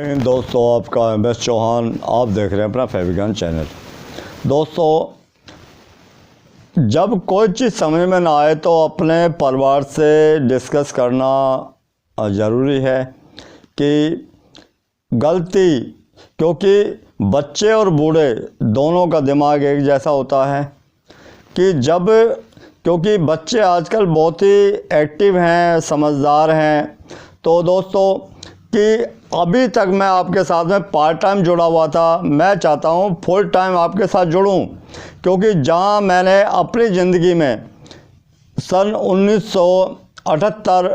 दोस्तों, आपका MS चौहान, आप देख रहे हैं अपना फेविगन चैनल। दोस्तों, जब कोई चीज़ समझ में ना आए तो अपने परिवार से डिस्कस करना ज़रूरी है कि गलती, क्योंकि बच्चे और बूढ़े दोनों का दिमाग एक जैसा होता है कि क्योंकि बच्चे आजकल बहुत ही एक्टिव हैं, समझदार हैं। तो दोस्तों कि अभी तक मैं आपके साथ में पार्ट टाइम जुड़ा हुआ था, मैं चाहता हूँ फुल टाइम आपके साथ जुड़ूं, क्योंकि जहाँ मैंने अपनी ज़िंदगी में सन 1978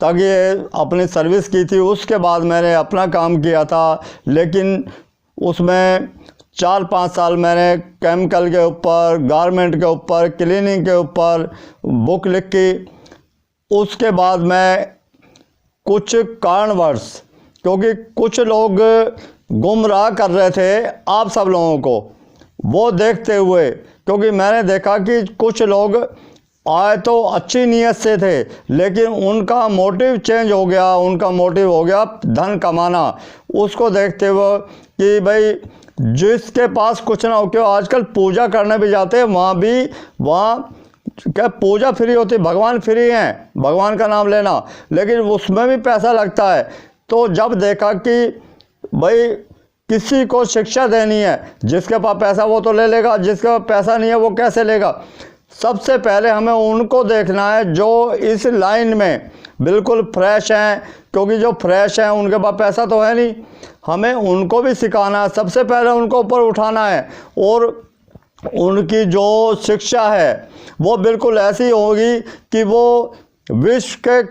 तक ये अपनी सर्विस की थी। उसके बाद मैंने अपना काम किया था, लेकिन उसमें 4-5 साल मैंने केमिकल के ऊपर, गारमेंट के ऊपर, क्लीनिंग के ऊपर बुक लिखी। उसके बाद मैं कुछ कारणवश, क्योंकि कुछ लोग गुमराह कर रहे थे आप सब लोगों को, वो देखते हुए, क्योंकि मैंने देखा कि कुछ लोग आए तो अच्छी नीयत से थे, लेकिन उनका मोटिव चेंज हो गया। उनका मोटिव हो गया धन कमाना। उसको देखते हुए कि भाई जिसके पास कुछ ना हो, क्यों आजकल पूजा करने भी जाते हैं, वहाँ क्या पूजा फ्री होती, भगवान फ्री हैं, भगवान का नाम लेना, लेकिन उसमें भी पैसा लगता है। तो जब देखा कि भाई किसी को शिक्षा देनी है, जिसके पास पैसा वो तो ले लेगा, जिसके पास पैसा नहीं है वो कैसे लेगा। सबसे पहले हमें उनको देखना है जो इस लाइन में बिल्कुल फ्रेश हैं, क्योंकि जो फ्रेश हैं उनके पास पैसा तो है नहीं। हमें उनको भी सिखाना है, सबसे पहले उनको ऊपर उठाना है, और उनकी जो शिक्षा है वो बिल्कुल ऐसी होगी कि वो विश्व के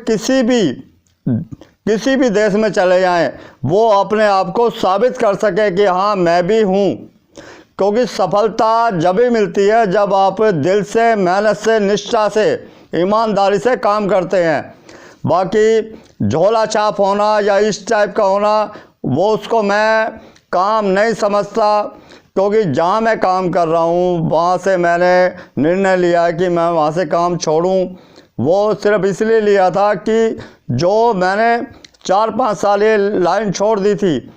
किसी भी देश में चले जाएं, वो अपने आप को साबित कर सके कि हाँ मैं भी हूँ। क्योंकि सफलता जब ही मिलती है जब आप दिल से, मेहनत से, निष्ठा से, ईमानदारी से काम करते हैं। बाकी झोला छाप होना या इस टाइप का होना, वो उसको मैं काम नहीं समझता। क्योंकि जहाँ मैं काम कर रहा हूँ वहाँ से मैंने निर्णय लिया कि मैं वहाँ से काम छोड़ूँ। वो सिर्फ इसलिए लिया था कि जो मैंने 4-5 साल ये लाइन छोड़ दी थी,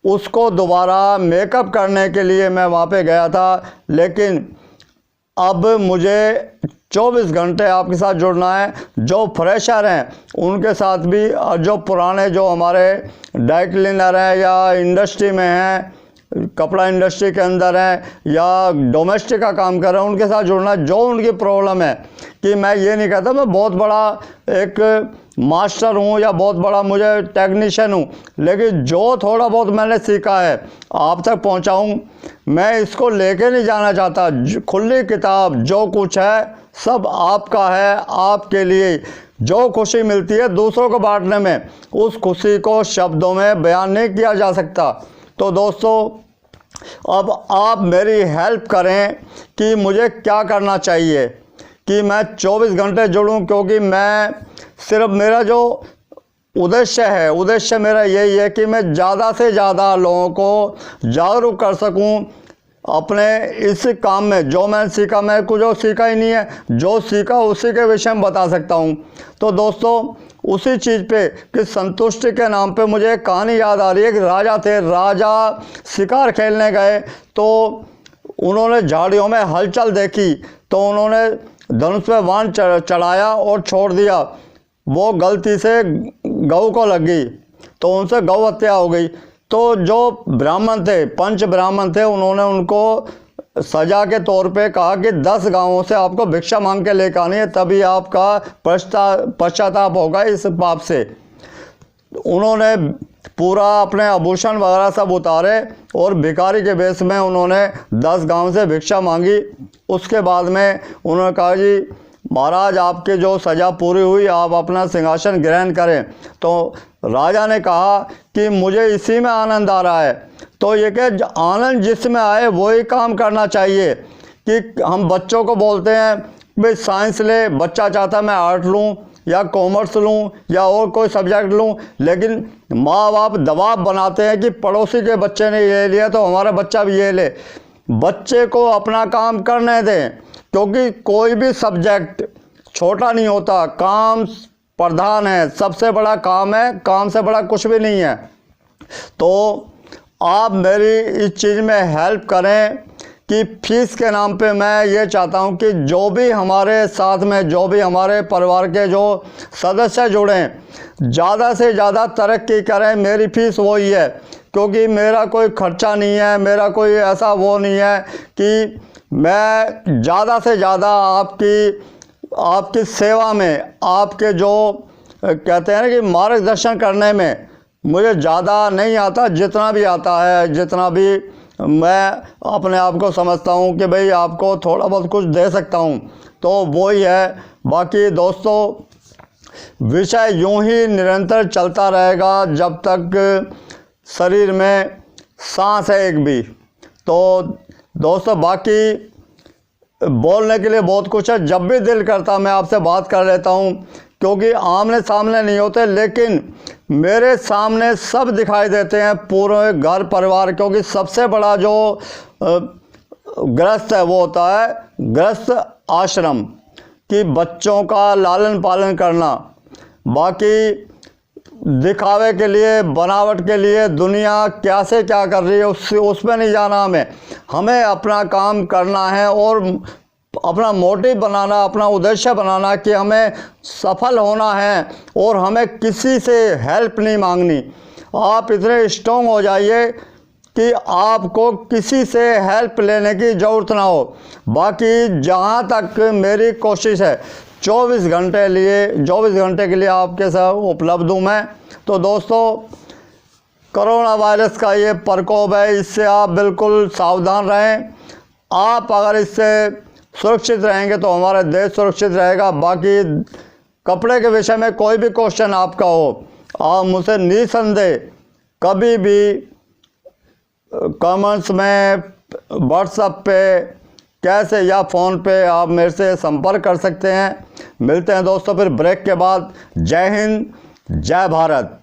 उसको दोबारा मेकअप करने के लिए मैं वहाँ पे गया था। लेकिन अब मुझे 24 घंटे आपके साथ जुड़ना है। जो फ्रेशर हैं उनके साथ भी, और जो पुराने, जो हमारे ड्राई क्लीनर हैं या इंडस्ट्री में हैं, कपड़ा इंडस्ट्री के अंदर है या डोमेस्टिक का काम कर रहे हैं, उनके साथ जुड़ना। जो उनकी प्रॉब्लम है, कि मैं ये नहीं कहता मैं बहुत बड़ा एक मास्टर हूँ या बहुत बड़ा मुझे टेक्नीशियन हूँ, लेकिन जो थोड़ा बहुत मैंने सीखा है आप तक पहुँचाऊँ। मैं इसको लेके नहीं जाना चाहता। खुली किताब, जो कुछ है सब आपका है, आपके लिए। जो खुशी मिलती है दूसरों को बांटने में, उस खुशी को शब्दों में बयान नहीं किया जा सकता। तो दोस्तों, अब आप मेरी हेल्प करें कि मुझे क्या करना चाहिए कि मैं 24 घंटे जुड़ूं, क्योंकि मैं सिर्फ, मेरा जो उद्देश्य मेरा यही है कि मैं ज़्यादा से ज़्यादा लोगों को जागरूक कर सकूं अपने इस काम में। जो मैंने सीखा, मैं कुछ जो सीखा ही नहीं है, जो सीखा उसी के विषय में बता सकता हूं। तो दोस्तों, उसी चीज़ पे कि संतुष्टि के नाम पे मुझे एक कहानी याद आ रही है। कि राजा थे, राजा शिकार खेलने गए, तो उन्होंने झाड़ियों में हलचल देखी, तो उन्होंने धनुष पे बाण चढ़ाया और छोड़ दिया। वो गलती से गऊ को लग गई, तो उनसे गौ हत्या हो गई। तो जो ब्राह्मण थे, पंच ब्राह्मण थे, उन्होंने उनको सजा के तौर पे कहा कि 10 गांवों से आपको भिक्षा मांग के लेकर आनी है, तभी आपका पश्चाताप होगा इस पाप से। उन्होंने पूरा अपने आभूषण वगैरह सब उतारे और भिखारी के वेश में उन्होंने 10 गांव से भिक्षा मांगी। उसके बाद में उन्होंने कहा जी महाराज, आपके जो सज़ा पूरी हुई, आप अपना सिंहासन ग्रहण करें। तो राजा ने कहा कि मुझे इसी में आनंद आ रहा है। तो ये कि आनंद जिसमें आए वही काम करना चाहिए। कि हम बच्चों को बोलते हैं भाई साइंस ले, बच्चा चाहता है मैं आर्ट लूँ या कॉमर्स लूँ या और कोई सब्जेक्ट लूँ, लेकिन माँ बाप दबाव बनाते हैं कि पड़ोसी के बच्चे ने ये लिया तो हमारा बच्चा भी ये ले। बच्चे को अपना काम करने दें, क्योंकि कोई भी सब्जेक्ट छोटा नहीं होता। काम प्रधान है, सबसे बड़ा काम है, काम से बड़ा कुछ भी नहीं है। तो आप मेरी इस चीज़ में हेल्प करें कि फीस के नाम पे मैं ये चाहता हूँ कि जो भी हमारे साथ में, जो भी हमारे परिवार के जो सदस्य जुड़ें, ज़्यादा से ज़्यादा तरक्की करें। मेरी फ़ीस वही है, क्योंकि मेरा कोई खर्चा नहीं है, मेरा कोई ऐसा वो नहीं है कि मैं ज़्यादा से ज़्यादा आपकी सेवा में, आपके जो कहते हैं ना कि मार्गदर्शन करने में मुझे ज़्यादा नहीं आता। जितना भी आता है, जितना भी मैं अपने आप को समझता हूँ कि भाई आपको थोड़ा बहुत कुछ दे सकता हूँ, तो वो ही है। बाकी दोस्तों, विषय यूं ही निरंतर चलता रहेगा जब तक शरीर में सांस है एक भी। तो दोस्तों, बाकी बोलने के लिए बहुत कुछ है। जब भी दिल करता मैं आपसे बात कर लेता हूँ, क्योंकि आमने सामने नहीं होते, लेकिन मेरे सामने सब दिखाई देते हैं, पूरे घर परिवार। क्योंकि सबसे बड़ा जो गृहस्थ है वो होता है गृहस्थ आश्रम, कि बच्चों का लालन पालन करना। बाकी दिखावे के लिए, बनावट के लिए दुनिया क्या से क्या कर रही है उसमें नहीं जाना हमें अपना काम करना है और अपना मोटिव बनाना, अपना उद्देश्य बनाना कि हमें सफल होना है और हमें किसी से हेल्प नहीं मांगनी। आप इतने स्ट्रॉन्ग हो जाइए कि आपको किसी से हेल्प लेने की ज़रूरत ना हो। बाकी जहाँ तक मेरी कोशिश है 24 घंटे के लिए आपके साथ उपलब्ध हूँ मैं। तो दोस्तों, कोरोना वायरस का ये प्रकोप है, इससे आप बिल्कुल सावधान रहें। आप अगर इससे सुरक्षित रहेंगे तो हमारा देश सुरक्षित रहेगा। बाकी कपड़े के विषय में कोई भी क्वेश्चन आपका हो, आप मुझसे निसंदेह कभी भी कमेंट्स में, व्हाट्सएप पे, कैसे या फ़ोन पे आप मेरे से संपर्क कर सकते हैं। मिलते हैं दोस्तों फिर ब्रेक के बाद। जय हिंद, जय भारत।